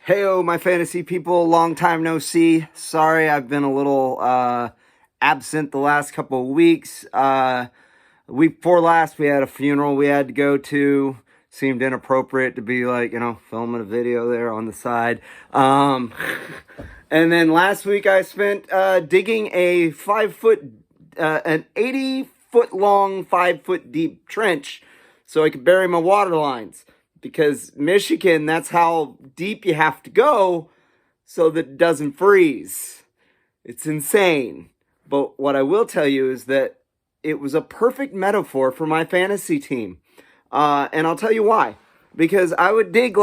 Heyo, my fantasy people, long time no see. Sorry, I've been a little absent the last couple of weeks. Week before last, we had a funeral we had to go to. Seemed inappropriate to be filming a video there on the side. And then last week I spent digging a an 80-foot long, 5-foot deep trench so I could bury my water lines. Because Michigan, that's how deep you have to go so that it doesn't freeze. It's insane. But what I will tell you is that it was a perfect metaphor for my fantasy team. And I'll tell you why. Because I would dig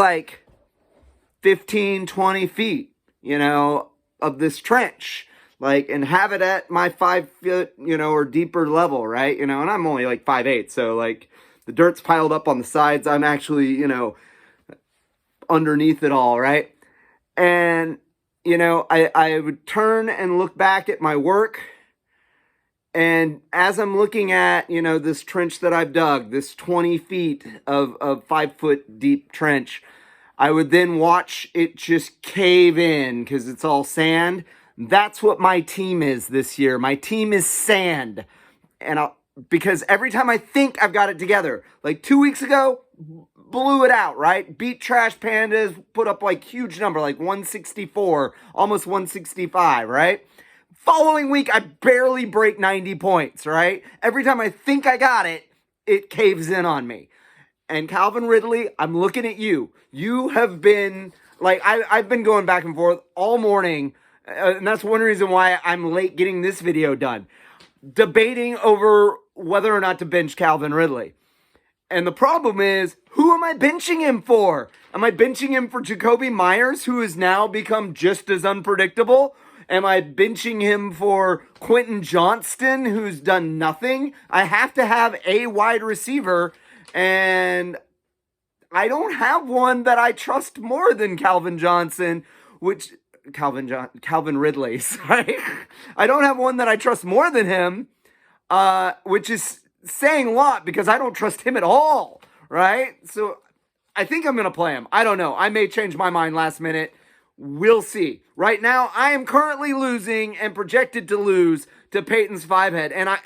15, 20 feet, of this trench. And have it at my 5 foot, or deeper level, right? And I'm only 5'8", so the dirt's piled up on the sides. I'm actually, underneath it all, right? And, I would turn and look back at my work. And as I'm looking at, this trench that I've dug, this 20 feet of 5-foot deep trench, I would then watch it just cave in because it's all sand. That's what my team is this year. My team is sand. Because every time I think I've got it together, 2 weeks ago, blew it out, right? Beat Trash Pandas, put up huge number, 164, almost 165, right? Following week, I barely break 90 points, right? Every time I think I got it, it caves in on me. And Calvin Ridley, I'm looking at you. You have been, I've been going back and forth all morning, and that's one reason why I'm late getting this video done. Debating over whether or not to bench Calvin Ridley. And the problem is, who am I benching him for? Am I benching him for Jacoby Myers, who has now become just as unpredictable? Am I benching him for Quentin Johnston, who's done nothing? I have to have a wide receiver, and I don't have one that I trust more than Calvin Ridley, sorry. I don't have one that I trust more than him, which is saying a lot because I don't trust him at all, right? So I think I'm going to play him. I don't know. I may change my mind last minute. We'll see. Right now, I am currently losing and projected to lose to Peyton's 5-head. And I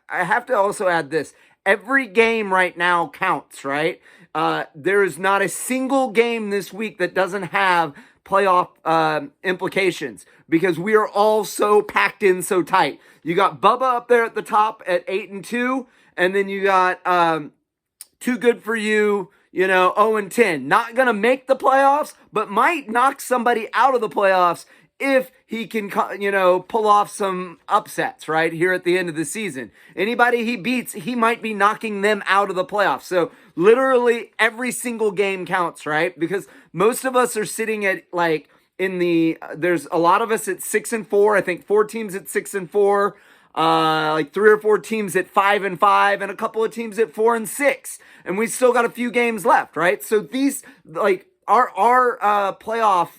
have to also add this. Every game right now counts, right? There is not a single game this week that doesn't have playoff implications because we are all so packed in so tight. You got Bubba up there at the top at 8-2, and then you got Too Good For You, 0-10. Not gonna make the playoffs, but might knock somebody out of the playoffs if he can, pull off some upsets, right, here at the end of the season. Anybody he beats, he might be knocking them out of the playoffs. So literally every single game counts, right? Because most of us are sitting at there's a lot of us at 6-4. I think 4 teams at 6-4. 3 or 4 teams at 5-5, and a couple of teams at 4-6, and we still got a few games left, right? So these our playoff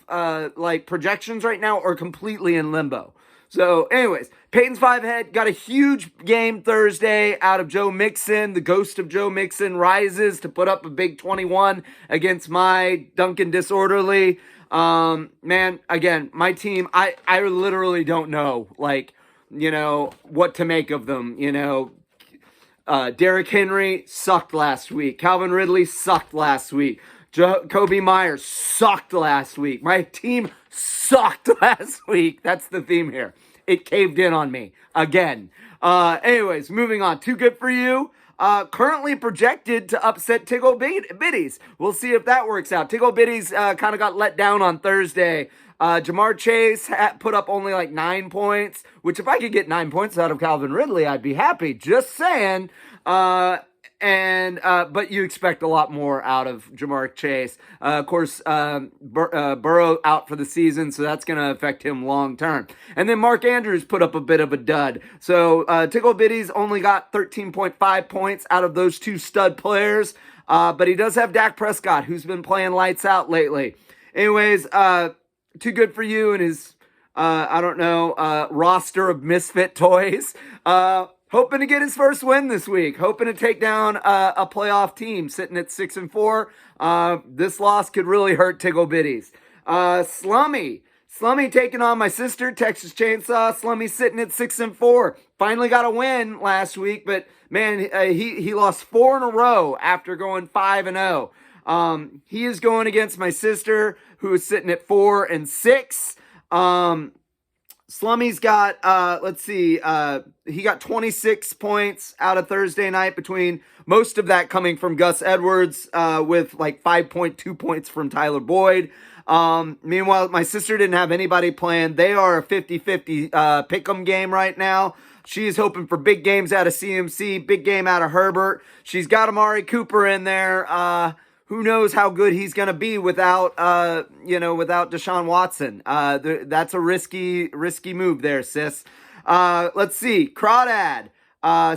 projections right now are completely in limbo. So, anyways, Peyton's 5-head got a huge game Thursday out of Joe Mixon. The ghost of Joe Mixon rises to put up a big 21 against my Duncan Disorderly. Man, again, my team, I literally don't know, what to make of them. Derrick Henry sucked last week. Calvin Ridley sucked last week. Jacoby Myers sucked last week. My team sucked last week. That's the theme here. It caved in on me again. Anyways, moving on. Too Good For You. Currently projected to upset Tiggle Bitties. We'll see if that works out. Tiggle Bitties kind of got let down on Thursday. Jamar Chase put up only 9 points, which if I could get 9 points out of Calvin Ridley, I'd be happy. Just saying. But you expect a lot more out of Jamar Chase. Of course, Burrow out for the season, so that's going to affect him long term. And then Mark Andrews put up a bit of a dud. So Tickle Bitties only got 13.5 points out of those 2 stud players. But he does have Dak Prescott, who's been playing lights out lately. Anyways, Too Good For You and his, roster of misfit toys. hoping to get his first win this week. Hoping to take down a playoff team sitting at 6-4. This loss could really hurt Tiggle Bitties. Slummy taking on my sister, Texas Chainsaw. Slummy sitting at 6-4. Finally got a win last week, but man, he lost 4 in a row after going 5-0. He is going against my sister, who is sitting at 4-6. Slummy's got, he got 26 points out of Thursday night, between most of that coming from Gus Edwards, with like 5.2 points from Tyler Boyd. Meanwhile, my sister didn't have anybody playing. They are a 50-50 pick'em game right now. She is hoping for big games out of CMC, big game out of Herbert. She's got Amari Cooper in there. Who knows how good he's going to be without Deshaun Watson. That's a risky move there, sis. Let's see. Crawdad,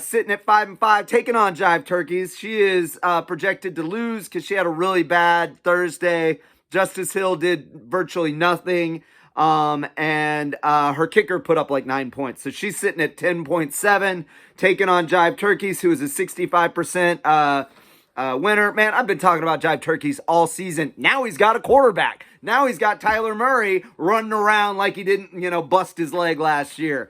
sitting at 5-5, taking on Jive Turkeys. She is projected to lose because she had a really bad Thursday. Justice Hill did virtually nothing. And her kicker put up like 9 points. So she's sitting at 10.7, taking on Jive Turkeys, who is a 65% winner. Man, I've been talking about Jive Turkeys all season. Now he's got a quarterback. Now he's got Tyler Murray running around like he didn't, bust his leg last year.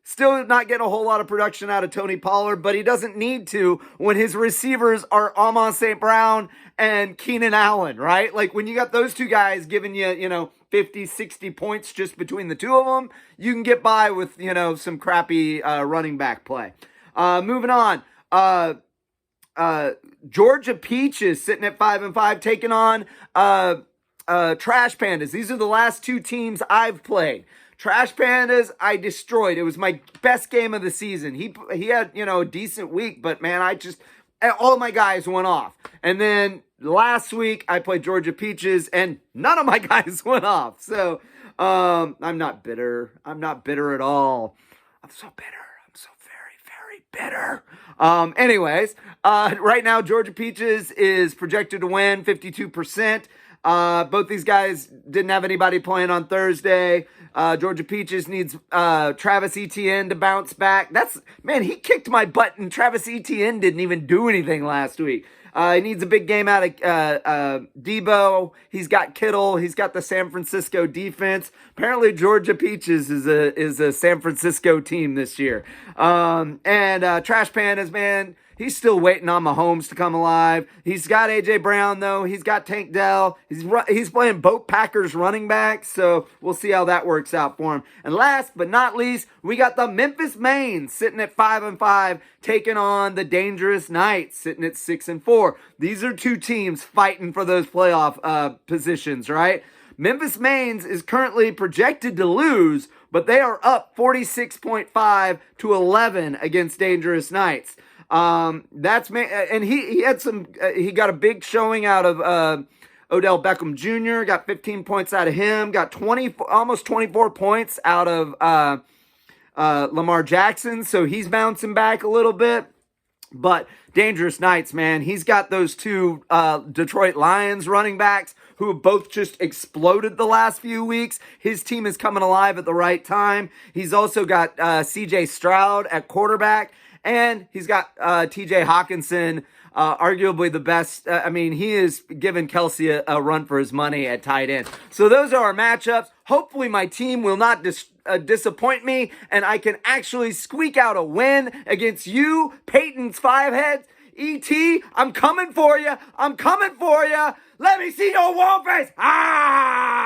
Still not getting a whole lot of production out of Tony Pollard, but he doesn't need to when his receivers are Amon St. Brown and Keenan Allen, right? Like when you got those two guys giving you, 50, 60 points just between the two of them, you can get by with, some crappy running back play. Moving on. Georgia Peaches sitting at 5-5, taking on Trash Pandas. These are the last two teams I've played. Trash Pandas, I destroyed. It was my best game of the season. He had, a decent week, but man, all my guys went off. And then last week I played Georgia Peaches and none of my guys went off. So, I'm not bitter. I'm not bitter at all. I'm so bitter. I'm so very, very bitter. Anyways, right now Georgia Peaches is projected to win 52%. Both these guys didn't have anybody playing on Thursday. Georgia Peaches needs Travis Etienne to bounce back. He kicked my butt, and Travis Etienne didn't even do anything last week. He needs a big game out of Debo. He's got Kittle. He's got the San Francisco defense. Apparently, Georgia Peaches is a San Francisco team this year. And Trash Pandas, man, he's still waiting on Mahomes to come alive. He's got A.J. Brown, though. He's got Tank Dell. He's playing both Packers running backs, so we'll see how that works out for him. And last but not least, we got the Memphis Mains sitting at 5-5, taking on the Dangerous Knights sitting at 6-4. These are two teams fighting for those playoff positions, right? Memphis Mains is currently projected to lose, but they are up 46.5 to 11 against Dangerous Knights. And he had he got a big showing out of Odell Beckham Jr., got 15 points out of him, got almost 24 points out of Lamar Jackson, so he's bouncing back a little bit. But Dangerous Knights, man, he's got those two Detroit Lions running backs who have both just exploded the last few weeks. His team is coming alive at the right time. He's also got C.J. Stroud at quarterback, and he's got T.J. Hawkinson, arguably the best. He is giving Kelsey a run for his money at tight end. So those are our matchups. Hopefully my team will not disappoint me, and I can actually squeak out a win against you, Peyton's Five Heads. E.T., I'm coming for you. I'm coming for you. Let me see your wall face. Ah!